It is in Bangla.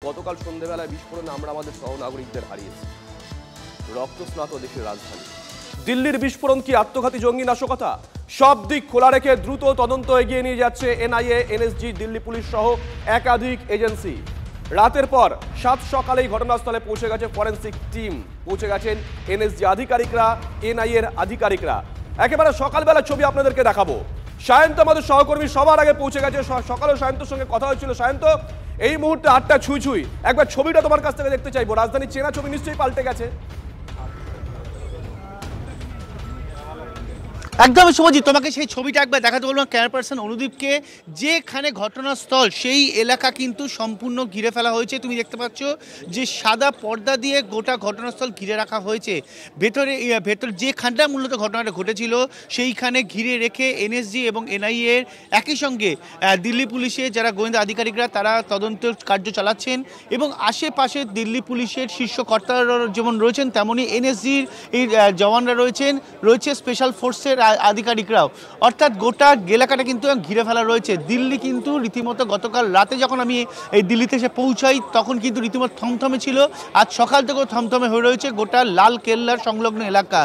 গতকাল সন্ধ্যেবেলায় বিস্ফোরণে আমরা আমাদের সহনাগরিকদের হারিয়েছি। রক্তস্নাত দেশের রাজধানী দিল্লির বিস্ফোরণ কি আত্মঘাতী জঙ্গি নাশকতা? সব দিক খোলা রেখে দ্রুত তদন্ত এগিয়ে নিয়ে যাচ্ছে এনআইএ, এনএসজি, দিল্লি পুলিশ সহ একাধিক এজেন্সি। রাতের পর সাত সকালেই ঘটনাস্থলে পৌঁছে গেছে ফরেন্সিক টিম, পৌঁছে গেছেন এনএসজি আধিকারিকরা, এনআইএর আধিকারিকরা। একেবারে সকালবেলা ছবি আপনাদেরকে দেখাবো। সায়ন্ত আমাদের সহকর্মী সবার আগে পৌঁছে গেছে। সকালে সায়ন্তর সঙ্গে কথা হয়েছিল। সায়ন্ত, এই মুহূর্তে 8টা ছুঁই ছুঁই, একবার ছবিটা তোমার কাছ থেকে দেখতে চাইবো। রাজধানীর চেনা ছবি নিশ্চয়ই পাল্টে গেছে। একদম শুভজিৎ, তোমাকে সেই ছবিটা একবার দেখাতে বলবো ক্যামেরা পার্সন অনুদীপকে। যেখানে ঘটনাস্থল সেই এলাকা কিন্তু সম্পূর্ণ ঘিরে ফেলা হয়েছে। তুমি দেখতে পাচ্ছ যে সাদা পর্দা দিয়ে গোটা ঘটনাস্থল ঘিরে রাখা হয়েছে। ভেতরে যেখানটা মূলত ঘটনাটা ঘটেছিল সেইখানে ঘিরে রেখে এনএসজি এবং এনআইএর একই সঙ্গে দিল্লি পুলিশের যারা গোয়েন্দা আধিকারিকরা তারা তদন্ত কার্য চালাচ্ছেন এবং আশেপাশে দিল্লি পুলিশের শীর্ষ কর্তারা যেমন রয়েছেন তেমনই এনএসজির এই জওয়ানরা রয়েছে স্পেশাল ফোর্সের আধিকারিকরাও। অর্থাৎ গোটা এলাকাটা কিন্তু ঘিরে ফেলা রয়েছে। দিল্লি কিন্তু রীতিমতো গতকাল রাতে যখন আমি এই দিল্লিতে এসে পৌঁছাই তখন কিন্তু রীতিমতো থমথমে ছিল। আজ সকাল থেকেও থমথমে হয়ে রয়েছে গোটা লাল কেল্লার সংলগ্ন এলাকা।